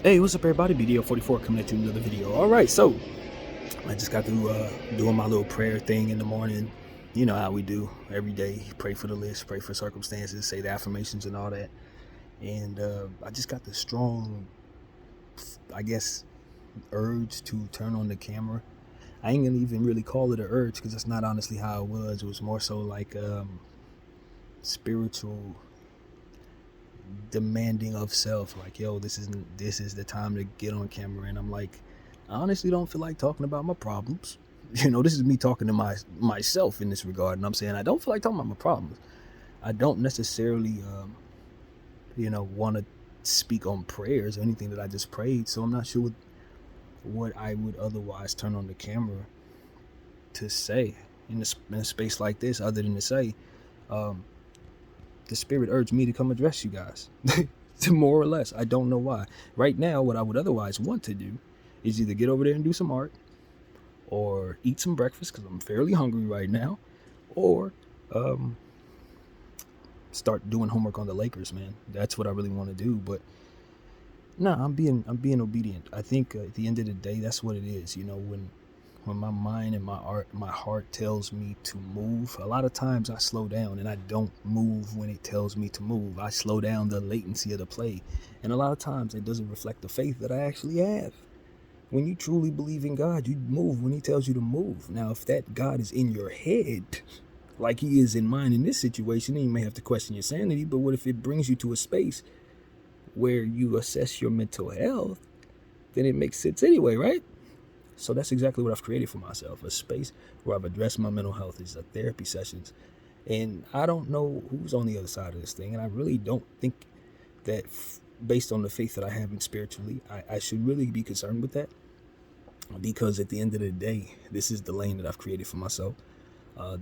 Hey, what's up everybody? BDF 44 coming at you with another video. Alright, so I just got through doing my little prayer thing in the morning. You know how we do every day. Pray for the list, pray for circumstances, say the affirmations and all that. And I just got the strong, I guess, urge to turn on the camera. I ain't gonna even really call it an urge because that's not honestly how it was. It was more so like spiritual demanding of self, like, yo, this is the time to get on camera. And I'm like, I honestly don't feel like talking about my problems. This is me talking to myself in this regard, and I'm saying I don't feel like talking about my problems. I don't necessarily want to speak on prayers or anything that I just prayed, so I'm not sure what I would otherwise turn on the camera to say in a space like this, other than to say the spirit urged me to come address you guys. More or less. I don't know why. Right now, what I would otherwise want to do is either get over there and do some art, or eat some breakfast because I'm fairly hungry right now, or start doing homework on the Lakers, man. That's what I really want to do. But nah, I'm being obedient. I think at the end of the day, that's what it is. When my mind and my heart tells me to move, a lot of times I slow down and I don't move when it tells me to move. I slow down the latency of the play. And a lot of times it doesn't reflect the faith that I actually have. When you truly believe in God, you move when he tells you to move. Now, if that God is in your head, like he is in mine in this situation, then you may have to question your sanity. But what if it brings you to a space where you assess your mental health? Then it makes sense anyway, right? So that's exactly what I've created for myself, a space where I've addressed my mental health. These are therapy sessions. And I don't know who's on the other side of this thing. And I really don't think that based on the faith that I have in spiritually, I should really be concerned with that. Because at the end of the day, this is the lane that I've created for myself.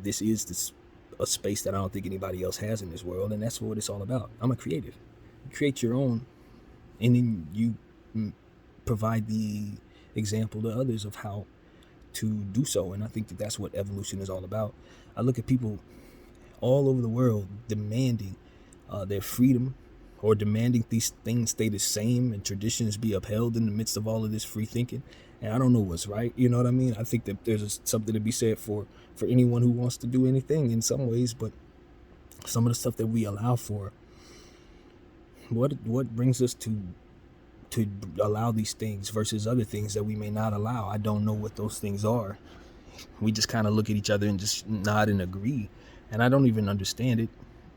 This is a space that I don't think anybody else has in this world. And that's what it's all about. I'm a creative. You create your own, and then you provide the example to others of how to do so. And I think that that's what evolution is all about. I look at people all over the world demanding their freedom, or demanding these things stay the same and traditions be upheld in the midst of all of this free thinking. And I don't know what's right. You know what I mean? I think that there's something to be said for anyone who wants to do anything in some ways, but some of the stuff that we allow for, what brings us to allow these things versus other things that we may not allow? I don't know what those things are. We just kind of look at each other and just nod and agree. And I don't even understand it.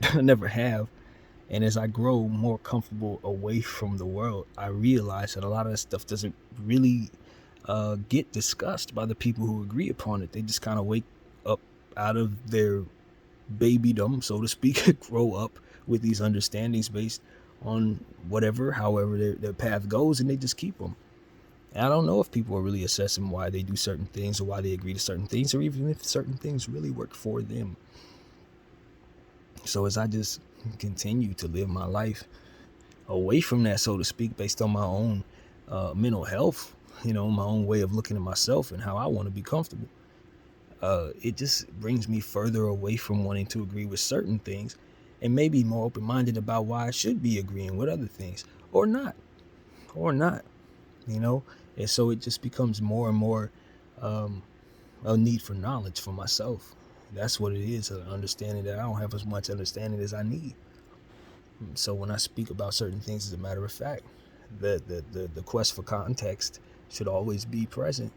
I never have. And as I grow more comfortable away from the world, I realize that a lot of that stuff doesn't really get discussed by the people who agree upon it. They just kind of wake up out of their babydom, so to speak, grow up with these understandings based on however their path goes, and they just keep them. And I don't know if people are really assessing why they do certain things, or why they agree to certain things, or even if certain things really work for them. So as I just continue to live my life away from that, so to speak, based on my own mental health, my own way of looking at myself and how I want to be comfortable, it just brings me further away from wanting to agree with certain things, and maybe more open-minded about why I should be agreeing with other things, or not. And so it just becomes more and more a need for knowledge for myself. That's what it is, an understanding that I don't have as much understanding as I need. So when I speak about certain things, as a matter of fact, the quest for context should always be present.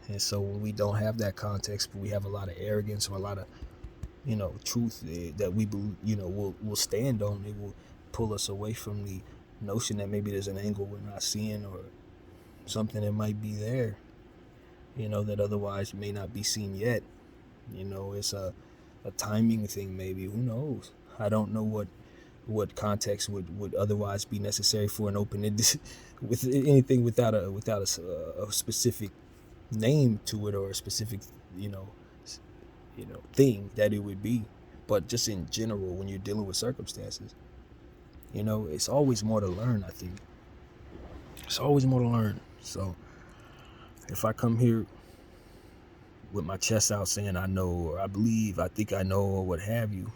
And so when we don't have that context, but we have a lot of arrogance or a lot of truth that we will stand on, it will pull us away from the notion that maybe there's an angle we're not seeing, or something that might be there, that otherwise may not be seen yet. It's a timing thing, maybe. Who knows? I don't know what context would otherwise be necessary for an open with anything without a specific name to it, or a specific thing that it would be. But just in general, when you're dealing with circumstances, it's always more to learn. I think it's always more to learn. So if I come here with my chest out saying I know, or I believe, I think I know, or what have you,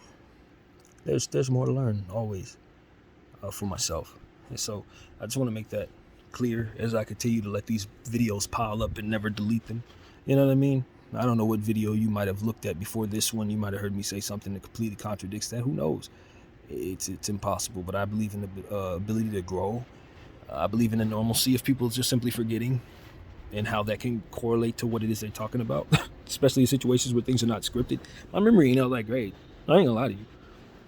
there's more to learn always for myself. And so I just want to make that clear as I continue to let these videos pile up and never delete them. You know what I mean? I don't know what video you might have looked at before this one. You might have heard me say something that completely contradicts that. Who knows? It's impossible. But I believe in the ability to grow. I believe in the normalcy of people just simply forgetting, and how that can correlate to what it is they're talking about, especially in situations where things are not scripted. My memory ain't all that great. I ain't gonna lie to you.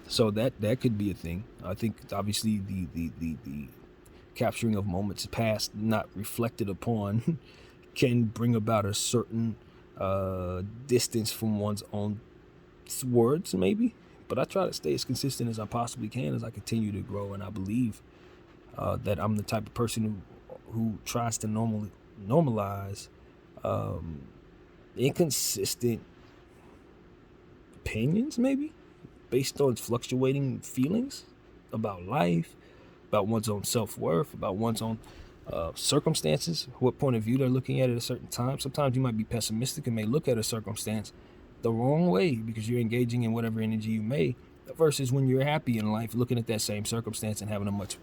So that could be a thing. I think obviously the capturing of moments past not reflected upon can bring about a certain distance from one's own words, maybe. But I try to stay as consistent as I possibly can as I continue to grow, and I believe that I'm the type of person who tries to normalize inconsistent opinions, maybe based on fluctuating feelings about life, about one's own self-worth, about one's own circumstances, what point of view they're looking at a certain time. Sometimes you might be pessimistic and may look at a circumstance the wrong way because you're engaging in whatever energy you may, versus when you're happy in life, looking at that same circumstance and having a much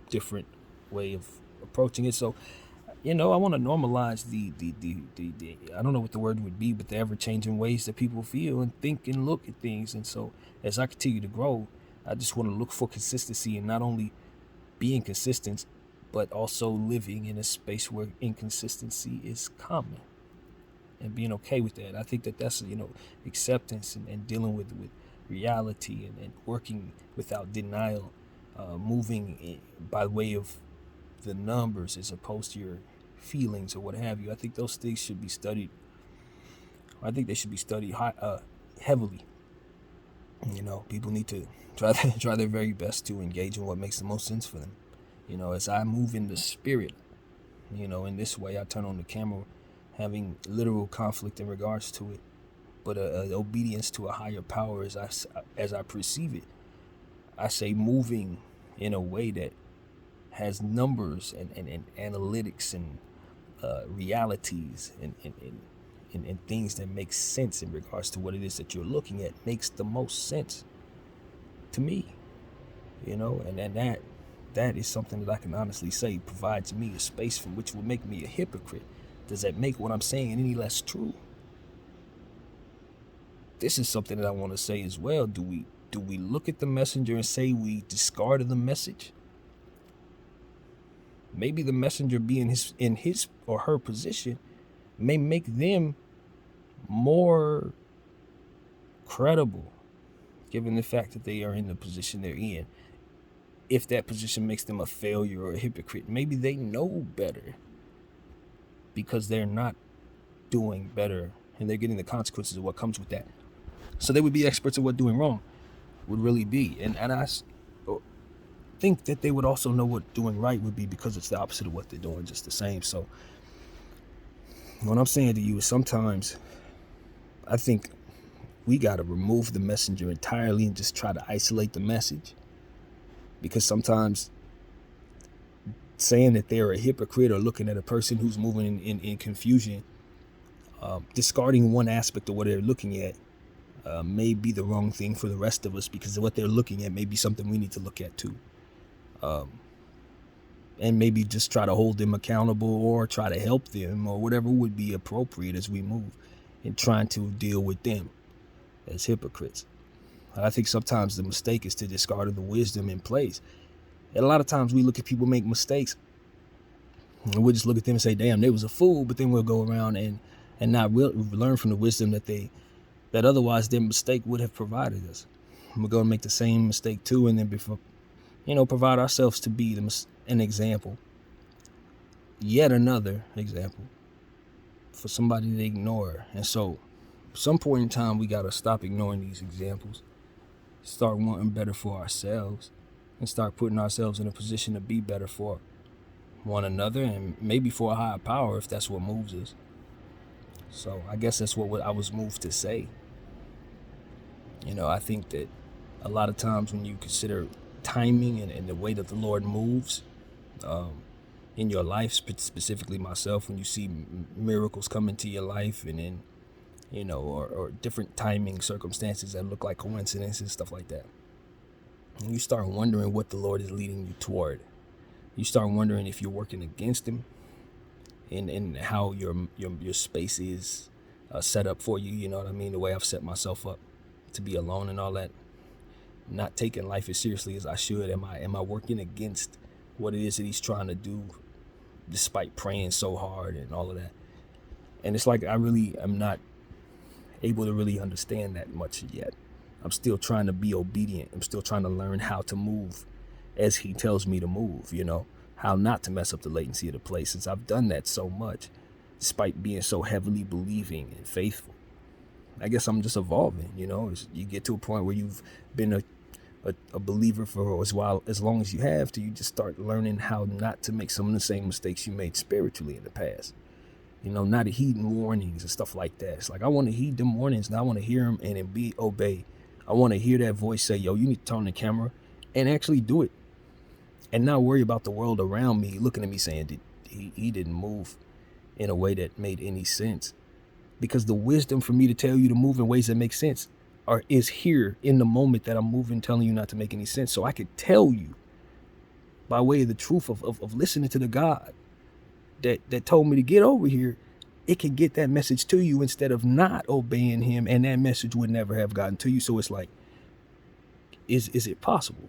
different way of approaching it. So, I want to normalize the I don't know what the word would be, but the ever-changing ways that people feel and think and look at things. And so as I continue to grow, I just want to look for consistency, and not only being consistent, but also living in a space where inconsistency is common and being okay with that. I think that's acceptance and dealing with reality and working without denial, moving by way of the numbers as opposed to your feelings or what have you. I think those things should be studied. I think they should be studied heavily. People need to try their very best to engage in what makes the most sense for them. As I move in the spirit, in this way, I turn on the camera having literal conflict in regards to it, but obedience to a higher power as I perceive it. I say moving in a way that has numbers and analytics and realities and things that make sense in regards to what it is that you're looking at makes the most sense to me, and that is something that I can honestly say provides me a space from which will make me a hypocrite. Does that make what I'm saying any less true? This is something that I want to say as well. Do we look at the messenger and say we discarded the message? Maybe the messenger being in his or her position may make them more credible, given the fact that they are in the position they're in. If that position makes them a failure or a hypocrite, maybe they know better because they're not doing better and they're getting the consequences of what comes with that. So they would be experts at what doing wrong would really be. And I think that they would also know what doing right would be, because it's the opposite of what they're doing, just the same. So what I'm saying to you is sometimes I think we got to remove the messenger entirely and just try to isolate the message. Because sometimes saying that they're a hypocrite or looking at a person who's moving in confusion, discarding one aspect of what they're looking at, may be the wrong thing for the rest of us, because what they're looking at may be something we need to look at too. And maybe just try to hold them accountable or try to help them or whatever would be appropriate as we move in trying to deal with them as hypocrites. I think sometimes the mistake is to discard the wisdom in place. And a lot of times we look at people make mistakes and we'll just look at them and say, damn, they was a fool. But then we'll go around and not learn from the wisdom that otherwise their mistake would have provided us. We're going to make the same mistake too, and then provide ourselves to be an example. Yet another example for somebody to ignore. And so at some point in time, we got to stop ignoring these examples, start wanting better for ourselves, and start putting ourselves in a position to be better for one another and maybe for a higher power if that's what moves us. So I guess that's what I was moved to say. I think that a lot of times when you consider timing and the way that the Lord moves in your life, specifically myself, when you see miracles come into your life and then, or different timing circumstances that look like coincidences, stuff like that. And you start wondering what the Lord is leading you toward. you start wondering if you're working against him, and how your space is set up for you. You know what I mean? The way I've set myself up to be alone and all that, not taking life as seriously as I should. Am I working against what it is that he's trying to do, despite praying so hard and all of that? And it's like I really am not able to really understand that much yet. I'm still trying to be obedient. I'm still trying to learn how to move as he tells me to move, you know, how not to mess up the latency of the play, since I've done that so much, despite being so heavily believing and faithful. I guess I'm just evolving, you know. You get to a point where you've been a believer for as long as you have, till you just start learning how not to make some of the same mistakes you made spiritually in the past. You know, not heeding warnings and stuff like that. It's like I want to heed them warnings, and I want to hear them and obey. I want to hear that voice say, yo, you need to turn the camera, and actually do it. And not worry about the world around me looking at me saying he didn't move in a way that made any sense. Because the wisdom for me to tell you to move in ways that make sense is here in the moment that I'm moving, telling you not to make any sense. So I could tell you by way of the truth of listening to the God that told me to get over here, it can get that message to you instead of not obeying him, and that message would never have gotten to you. So it's like, is it possible?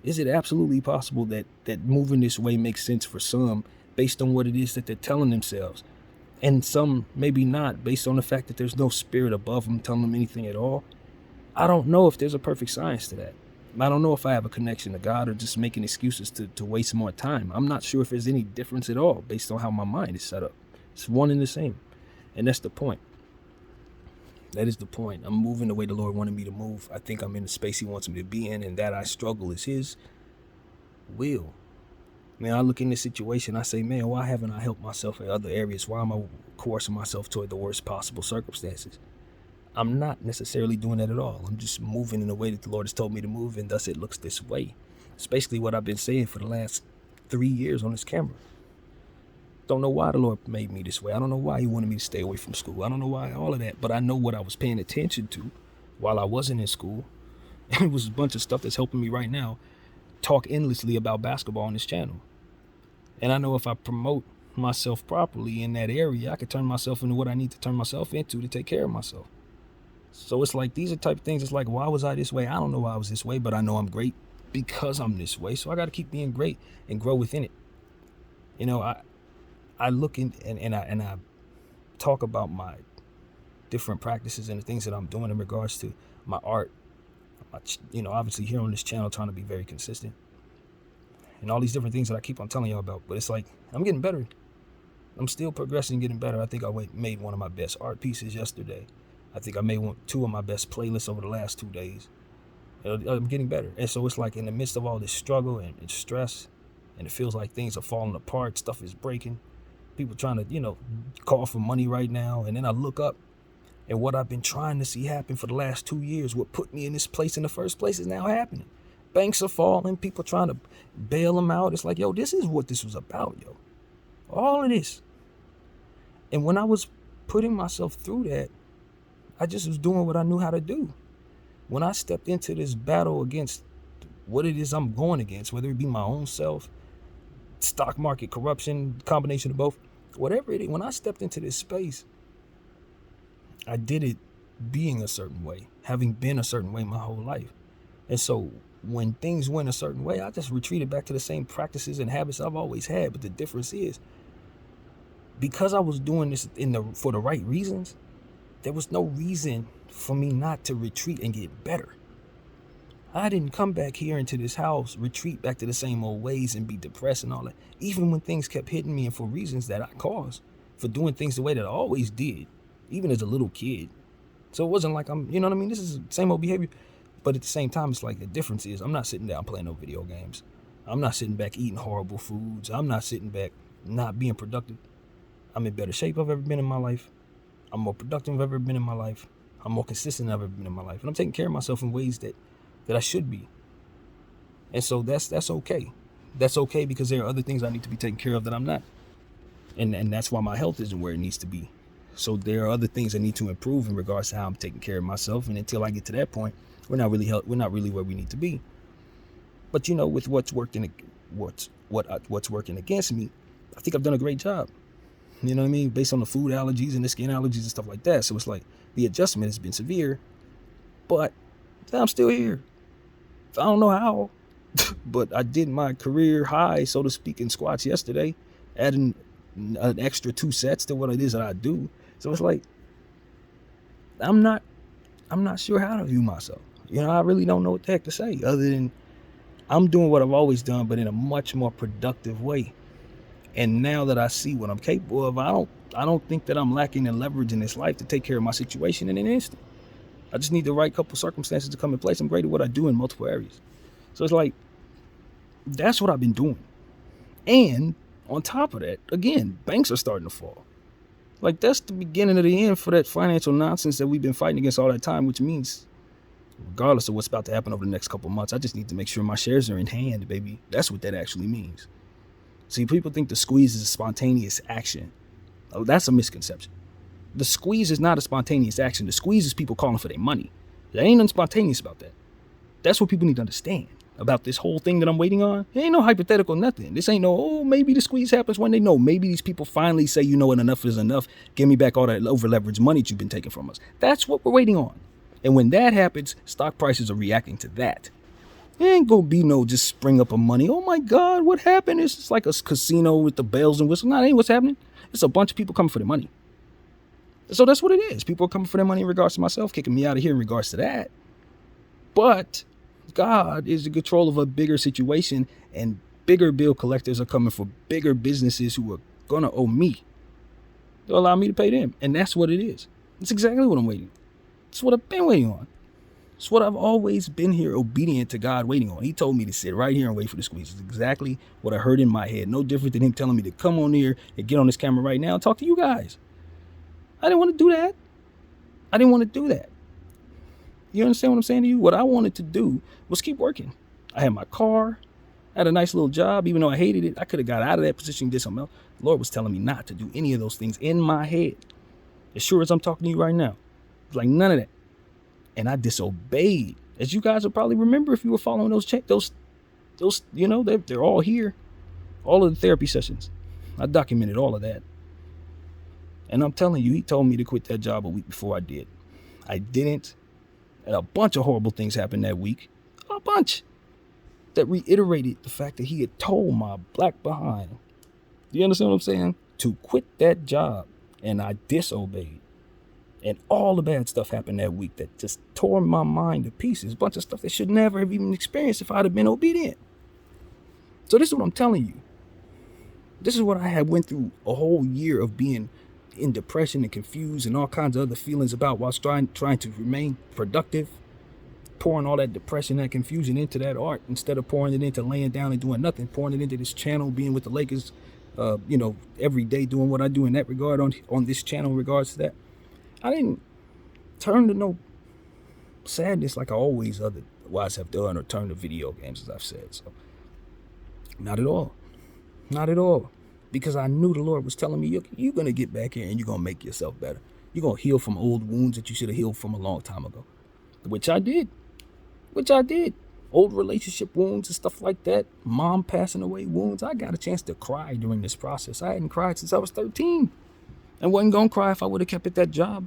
Is it absolutely possible that moving this way makes sense for some based on what it is that they're telling themselves? And some maybe not, based on the fact that there's no spirit above them telling them anything at all. I don't know if there's a perfect science to that. I don't know if I have a connection to God or just making excuses to waste more time. I'm not sure if there's any difference at all based on how my mind is set up. It's one and the same. And that's the point. That is the point. I'm moving the way the Lord wanted me to move. I think I'm in the space he wants me to be in, and that I struggle is his will. Man, I look in this situation, I say, man, why haven't I helped myself in other areas? Why am I coercing myself toward the worst possible circumstances? I'm not necessarily doing that at all. I'm just moving in the way that the Lord has told me to move, and thus it looks this way. It's basically what I've been saying for the last 3 years on this camera. Don't know why the Lord made me this way. I don't know why he wanted me to stay away from school. I don't know why all of that, but I know what I was paying attention to while I wasn't in school. And it was a bunch of stuff that's helping me right now talk endlessly about basketball on this channel. And I know if I promote myself properly in that area, I could turn myself into what I need to turn myself into to take care of myself. So it's like, these are type of things. It's like, why was I this way? I don't know why I was this way, but I know I'm great because I'm this way. So I got to keep being great and grow within it. You know, I look in and I talk about my different practices and the things that I'm doing in regards to my art. You know, obviously here on this channel, trying to be very consistent and all these different things that I keep on telling y'all about. But it's like, I'm getting better. I'm still progressing, getting better. I think I made one of my best art pieces yesterday. I think I made two of my best playlists over the last 2 days. I'm getting better. And so it's like, in the midst of all this struggle and stress, and it feels like things are falling apart, stuff is breaking, people trying to, you know, call for money right now. And then I look up, and what I've been trying to see happen for the last 2 years, what put me in this place in the first place, is now happening. Banks are falling, people trying to bail them out. It's like, yo, this is what this was about, yo. All of this. And when I was putting myself through that, I just was doing what I knew how to do. When I stepped into this battle against what it is I'm going against, whether it be my own self, stock market corruption, combination of both, whatever it is, when I stepped into this space, I did it being a certain way, having been a certain way my whole life. And so when things went a certain way, I just retreated back to the same practices and habits I've always had. But the difference is, because I was doing this for the right reasons, there was no reason for me not to retreat and get better. I didn't come back here into this house, retreat back to the same old ways and be depressed and all that. Even when things kept hitting me and for reasons that I caused, for doing things the way that I always did, even as a little kid. So it wasn't like I'm, you know what I mean? This is the same old behavior. But at the same time, it's like, the difference is, I'm not sitting down playing no video games. I'm not sitting back eating horrible foods. I'm not sitting back not being productive. I'm in better shape I've ever been in my life. I'm more productive I've ever been in my life. I'm more consistent I've ever been in my life. And I'm taking care of myself in ways that I should be. And so that's okay. That's okay, because there are other things I need to be taking care of that I'm not. And that's why my health isn't where it needs to be. So there are other things I need to improve in regards to how I'm taking care of myself. And until I get to that point, we're not really where we need to be. But you know, with what's worked in what's working against me, I think I've done a great job. You know what I mean? Based on the food allergies and the skin allergies and stuff like that. So it's like the adjustment has been severe, but I'm still here. I don't know how, but I did my career high, so to speak, in squats yesterday, adding an extra 2 sets to what it is that I do. So it's like, I'm not sure how to view myself. I really don't know what the heck to say other than I'm doing what I've always done, but in a much more productive way. And now that I see what I'm capable of, I don't think that I'm lacking in leverage in this life to take care of my situation in an instant. I just need the right couple circumstances to come in place. I'm great at what I do in multiple areas. So it's like, that's what I've been doing. And on top of that, again, banks are starting to fall. Like, that's the beginning of the end for that financial nonsense that we've been fighting against all that time, which means regardless of what's about to happen over the next couple months, I just need to make sure my shares are in hand, baby. That's what that actually means. See, people think the squeeze is a spontaneous action. Oh, that's a misconception. The squeeze is not a spontaneous action. The squeeze is people calling for their money. There ain't nothing spontaneous about that. That's what people need to understand about this whole thing that I'm waiting on. It ain't no hypothetical nothing. This ain't no, maybe the squeeze happens when they know. Maybe these people finally say, you know what, enough is enough. Give me back all that over-leveraged money that you've been taking from us. That's what we're waiting on. And when that happens, stock prices are reacting to that. It ain't gonna be no just spring up of money. Oh my God, what happened? It's just like a casino with the bells and whistles. No, that ain't what's happening. It's a bunch of people coming for their money. So that's what it is. People are coming for their money in regards to myself, kicking me out of here in regards to that. But God is in control of a bigger situation, and bigger bill collectors are coming for bigger businesses who are gonna owe me. They'll allow me to pay them. And that's what it is. It's exactly what I'm waiting. It's what I've been waiting on. It's what I've always been here, obedient to God, waiting on. He told me to sit right here and wait for the squeeze. It's exactly what I heard in my head. No different than him telling me to come on here and get on this camera right now and talk to you guys. I didn't want to do that. I didn't want to do that. You understand what I'm saying to you? What I wanted to do was keep working. I had my car. I had a nice little job. Even though I hated it, I could have got out of that position and did something else. The Lord was telling me not to do any of those things in my head. As sure as I'm talking to you right now. It's like none of that. And I disobeyed. As you guys will probably remember if you were following those, you know, they're all here. All of the therapy sessions. I documented all of that. And I'm telling you, he told me to quit that job a week before I did. I didn't. And a bunch of horrible things happened that week. A bunch. That reiterated the fact that he had told my black behind. You understand what I'm saying? To quit that job. And I disobeyed. And all the bad stuff happened that week that just tore my mind to pieces. A bunch of stuff that should never have even experienced if I'd have been obedient. So this is what I'm telling you. This is what I had went through a whole year of being in depression and confused and all kinds of other feelings about whilst trying to remain productive. Pouring all that depression and confusion into that art instead of pouring it into laying down and doing nothing. Pouring it into this channel, being with the Lakers, every day doing what I do in that regard on this channel in regards to that. I didn't turn to no sadness like I always otherwise have done or turn to video games, as I've said. So, not at all. Not at all. Because I knew the Lord was telling me, you're going to get back here and you're going to make yourself better. You're going to heal from old wounds that you should have healed from a long time ago. Which I did. Old relationship wounds and stuff like that. Mom passing away wounds. I got a chance to cry during this process. I hadn't cried since I was 13. And wasn't going to cry if I would have kept at that job.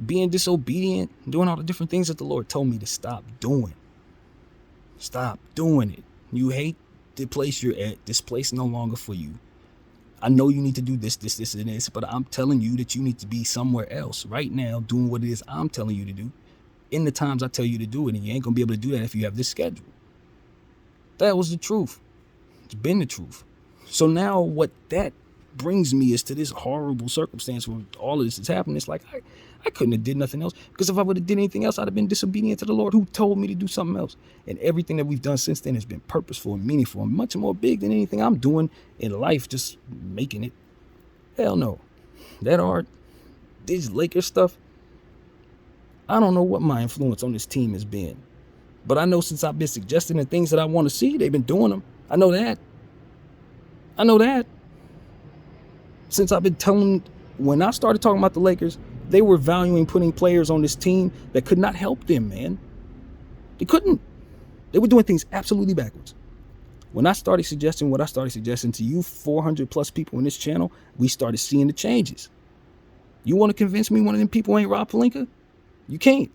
Being disobedient, doing all the different things that the Lord told me to stop doing. Stop doing it. You hate the place you're at. This place no longer for you. I know you need to do this, and this, but I'm telling you that you need to be somewhere else right now doing what it is I'm telling you to do in the times I tell you to do it, and you ain't going to be able to do that if you have this schedule. That was the truth. It's been the truth. So now what that brings me is to this horrible circumstance where all of this is happening. It's like I couldn't have did nothing else, because if I would have did anything else, I'd have been disobedient to the Lord who told me to do something else. And everything that we've done since then has been purposeful and meaningful and much more big than anything I'm doing in life, just making it. Hell no. That art, this Lakers stuff, I don't know what my influence on this team has been, but I know since I've been suggesting the things that I want to see, they've been doing them. I know that. Since I've been telling, when I started talking about the Lakers, they were valuing putting players on this team that could not help them, man. They couldn't. They were doing things absolutely backwards. When I started suggesting what I started suggesting to you 400 plus people in this channel, we started seeing the changes. You want to convince me one of them people ain't Rob Pelinka? You can't.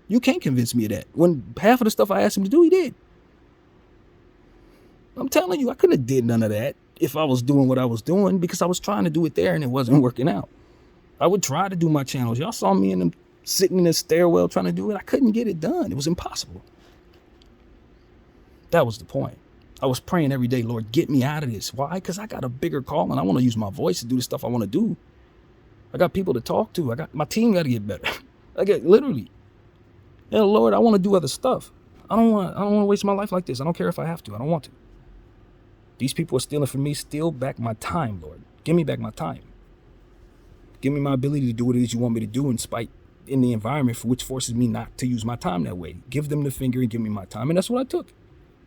You can't convince me of that. When half of the stuff I asked him to do, he did. I'm telling you, I couldn't have did none of that if I was doing what I was doing, because I was trying to do it there and it wasn't working out. I would try to do my channels. Y'all saw me in them sitting in the stairwell trying to do it. I couldn't get it done. It was impossible. That was the point. I was praying every day, Lord, get me out of this. Why? Because I got a bigger call and I want to use my voice to do the stuff I want to do. I got people to talk to. My team got to get better. Literally. Yeah, Lord, I want to do other stuff. I don't want to waste my life like this. I don't care if I have to. I don't want to. These people are stealing from me. Steal back my time, Lord. Give me back my time. Give me my ability to do what it is you want me to do in the environment for which forces me not to use my time that way. Give them the finger and give me my time. And that's what I took.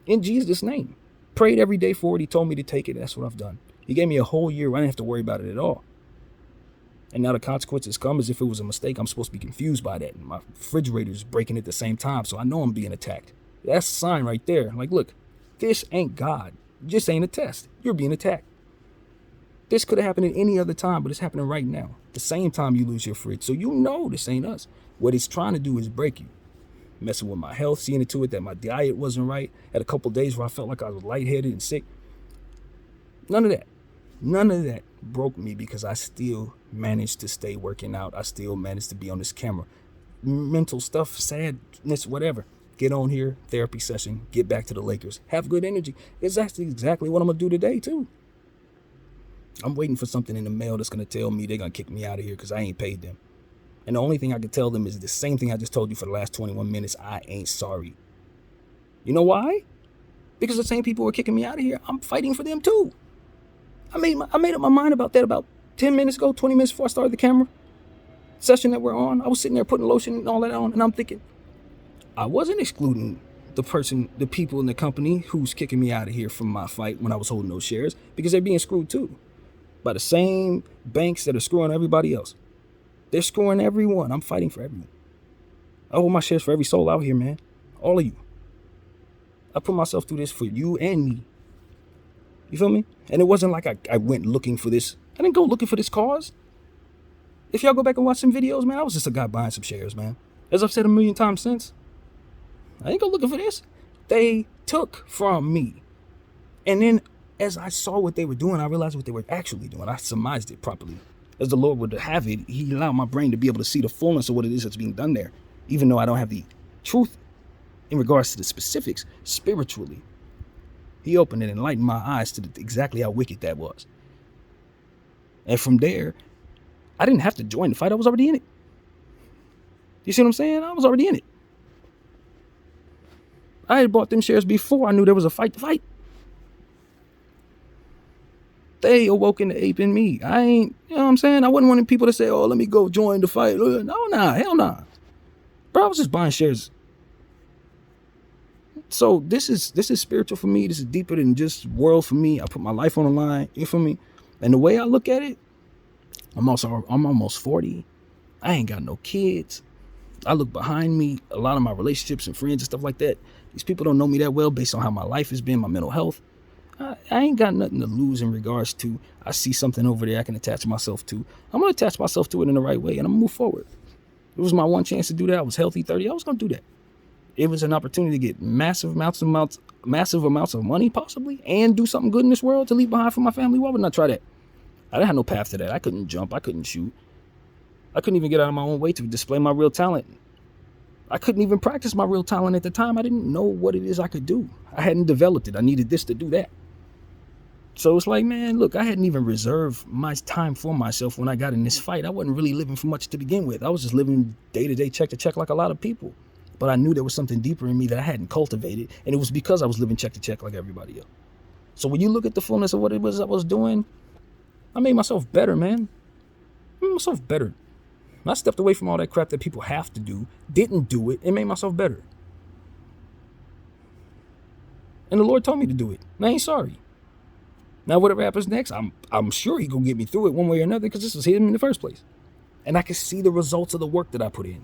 In Jesus' name. Prayed every day for it. He told me to take it. That's what I've done. He gave me a whole year where I didn't have to worry about it at all. And now the consequences come as if it was a mistake. I'm supposed to be confused by that. And my refrigerator's breaking at the same time, so I know I'm being attacked. That's a sign right there. Like, look, this ain't God. This ain't a test. You're being attacked. This could have happened at any other time, but it's happening right now. The same time you lose your fridge. So you know this ain't us. What it's trying to do is break you. Messing with my health, seeing to it that my diet wasn't right. Had a couple days where I felt like I was lightheaded and sick. None of that. None of that broke me, because I still managed to stay working out. I still managed to be on this camera. Mental stuff, sadness, whatever. Get on here, therapy session, get back to the Lakers. Have good energy. It's actually exactly what I'm going to do today, too. I'm waiting for something in the mail that's going to tell me they're going to kick me out of here because I ain't paid them. And the only thing I can tell them is the same thing I just told you for the last 21 minutes. I ain't sorry. You know why? Because the same people who are kicking me out of here, I'm fighting for them, too. I made up my mind about that about 10 minutes ago, 20 minutes before I started the camera session that we're on. I was sitting there putting lotion and all that on, and I'm thinking, I wasn't excluding the people in the company who's kicking me out of here from my fight when I was holding those shares, because they're being screwed too by the same banks that are screwing everybody else. They're screwing everyone. I'm fighting for everyone. I hold my shares for every soul out here, man. All of you. I put myself through this for you and me. You feel me? And it wasn't like I went looking for this. I didn't go looking for this cause. If y'all go back and watch some videos, man, I was just a guy buying some shares, man. As I've said a million times since, I ain't go looking for this. They took from me. And then as I saw what they were doing, I realized what they were actually doing. I surmised it properly. As the Lord would have it, he allowed my brain to be able to see the fullness of what it is that's being done there, even though I don't have the truth in regards to the specifics spiritually. He opened and enlightened my eyes to exactly how wicked that was. And from there, I didn't have to join the fight. I was already in it. You see what I'm saying? I was already in it. I had bought them shares before I knew there was a fight to fight. They awoken the ape in me. I ain't, you know what I'm saying? I wasn't wanting people to say, oh, let me go join the fight. No, nah, hell nah. Bro, I was just buying shares. So this is spiritual for me. This is deeper than just world for me. I put my life on the line. You feel me? And the way I look at it, I'm almost 40. I ain't got no kids. I look behind me, a lot of my relationships and friends and stuff like that. These people don't know me that well based on how my life has been, my mental health. I ain't got nothing to lose in regards to, I see something over there I can attach myself to. I'm going to attach myself to it in the right way, and I'm going to move forward. It was my one chance to do that. I was healthy 30. I was going to do that. It was an opportunity to get massive amounts of money, possibly, and do something good in this world to leave behind for my family. Why wouldn't I try that? I didn't have no path to that. I couldn't jump. I couldn't shoot. I couldn't even get out of my own way to display my real talent. I couldn't even practice my real talent at the time. I didn't know what it is I could do. I hadn't developed it. I needed this to do that. So it's like, man, look, I hadn't even reserved my time for myself when I got in this fight. I wasn't really living for much to begin with. I was just living day to day, check to check like a lot of people. But I knew there was something deeper in me that I hadn't cultivated. And it was because I was living check to check like everybody else. So when you look at the fullness of what it was I was doing, I made myself better, man. I made myself better. I stepped away from all that crap that people have to do, didn't do it, and made myself better. And the Lord told me to do it. And I ain't sorry. Now, whatever happens next, I'm sure He gonna get me through it one way or another, because this was Him in the first place. And I can see the results of the work that I put in.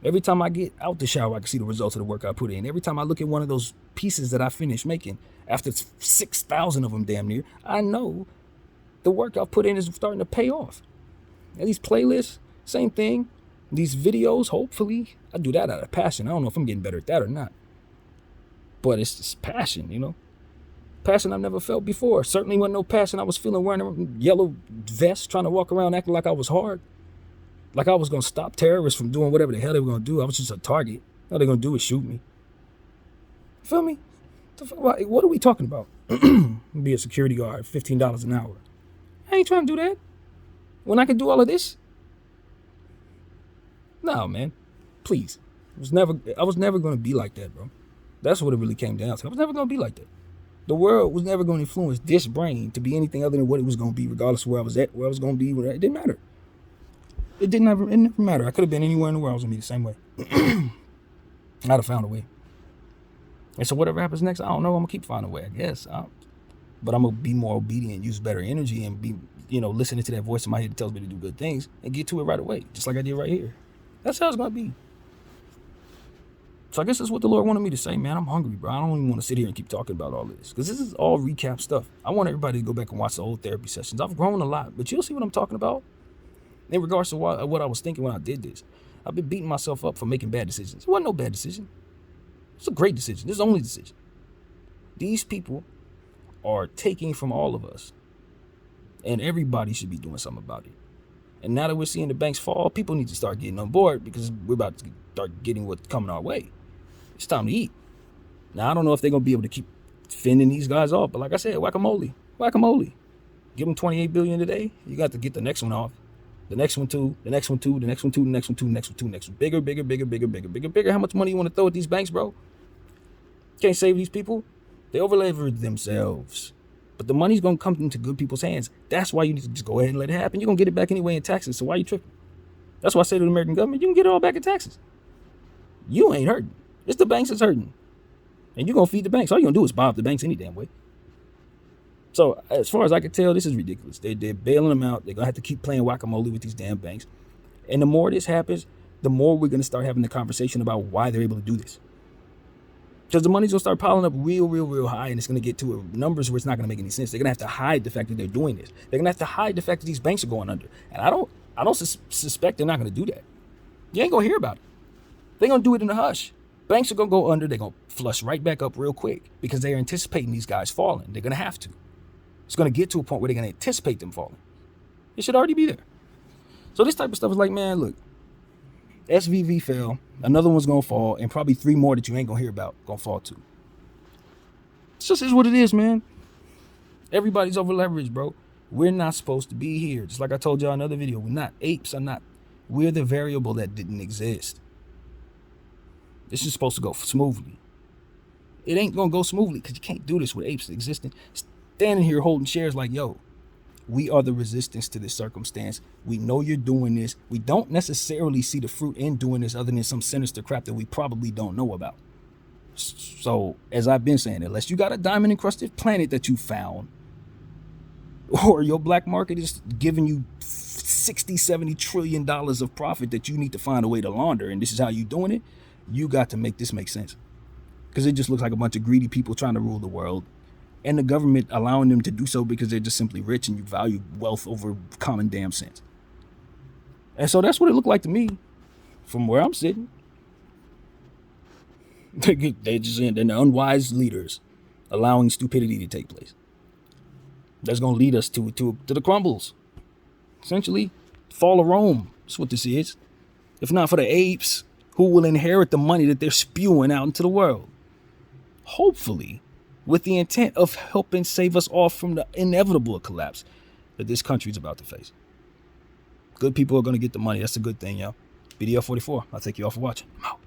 Every time I get out the shower, I can see the results of the work I put in. Every time I look at one of those pieces that I finished making, after 6,000 of them damn near, I know the work I've put in is starting to pay off. And these playlists, same thing. These videos, hopefully, I do that out of passion. I don't know if I'm getting better at that or not. But it's just passion, you know? Passion I've never felt before. Certainly wasn't no passion I was feeling wearing a yellow vest, trying to walk around acting like I was hard. Like I was going to stop terrorists from doing whatever the hell they were going to do. I was just a target. All they're going to do is shoot me. Feel me? What are we talking about? Be a security guard, $15 an hour. I ain't trying to do that. When I can do all of this? No, man. Please. I was never going to be like that, bro. That's what it really came down to. I was never going to be like that. The world was never going to influence this brain to be anything other than what it was going to be, regardless of where I was at, where I was going to be. It didn't matter. It never matter. I could have been anywhere in the world. I was going to be the same way. I'd have found a way. And so whatever happens next, I don't know. I'm going to keep finding a way, I guess. But I'm going to be more obedient, use better energy, and be, listening to that voice in my head that tells me to do good things and get to it right away, just like I did right here. That's how it's going to be. So I guess that's what the Lord wanted me to say, man. I'm hungry, bro. I don't even want to sit here and keep talking about all this, because this is all recap stuff. I want everybody to go back and watch the old therapy sessions. I've grown a lot, but you'll see what I'm talking about in regards to what I was thinking when I did this. I've been beating myself up for making bad decisions. It wasn't no bad decision. It's a great decision. It's the only decision. These people are taking from all of us, and everybody should be doing something about it. And now that we're seeing the banks fall, people need to start getting on board, because we're about to start getting what's coming our way. It's time to eat. Now, I don't know if they're going to be able to keep fending these guys off, but like I said, whack-a-mole. Give them 28 billion today. You got to get the next one off. The next one too, the next one too, the next one too, the next one too, the next one too, next one. Bigger. How much money you want to throw at these banks, bro? Can't save these people. They over-leverage themselves. But the money's going to come into good people's hands. That's why you need to just go ahead and let it happen. You're going to get it back anyway in taxes, so why are you tripping? That's why I say to the American government, you can get it all back in taxes. You ain't hurting. It's the banks that's hurting. And you're going to feed the banks. All you're going to do is buy up the banks any damn way. So as far as I can tell, this is ridiculous. They're bailing them out. They're going to have to keep playing whack-a-mole with these damn banks. And the more this happens, the more we're going to start having the conversation about why they're able to do this. Because the money's going to start piling up real high, and it's going to get to numbers where it's not going to make any sense. They're going to have to hide the fact that they're doing this. They're going to have to hide the fact that these banks are going under. And I don't suspect they're not going to do that. You ain't going to hear about it. They're going to do it in a hush. Banks are going to go under. They're going to flush right back up real quick, because they're anticipating these guys falling. They're going to have to. It's going to get to a point where they're going to anticipate them falling. It should already be there. So this type of stuff is like, man, look, SVV fell, another one's going to fall, and probably 3 more that you ain't going to hear about going to fall too. It just is what it is, man. Everybody's over leveraged, bro. We're not supposed to be here. Just like I told y'all in another video, we're not. Apes are not. We're the variable that didn't exist. This is supposed to go smoothly. It ain't going to go smoothly, because you can't do this with apes existing. Standing here holding shares like, yo, we are the resistance to this circumstance. We know you're doing this. We don't necessarily see the fruit in doing this, other than some sinister crap that we probably don't know about. So, as I've been saying, unless you got a diamond encrusted planet that you found, or your black market is giving you $60-70 trillion of profit that you need to find a way to launder, and this is how you doing it, you got to make this make sense. Because it just looks like a bunch of greedy people trying to rule the world, and the government allowing them to do so because they're just simply rich, and you value wealth over common damn sense. And so that's what it looked like to me from where I'm sitting. They're unwise leaders allowing stupidity to take place. That's going to lead us to the crumbles. Essentially, fall of Rome. That's what this is. If not for the apes, who will inherit the money that they're spewing out into the world. Hopefully, with the intent of helping save us off from the inevitable collapse that this country is about to face. Good people are going to get the money. That's a good thing, yo. BDF 44. I'll thank you all for watching. I'm out.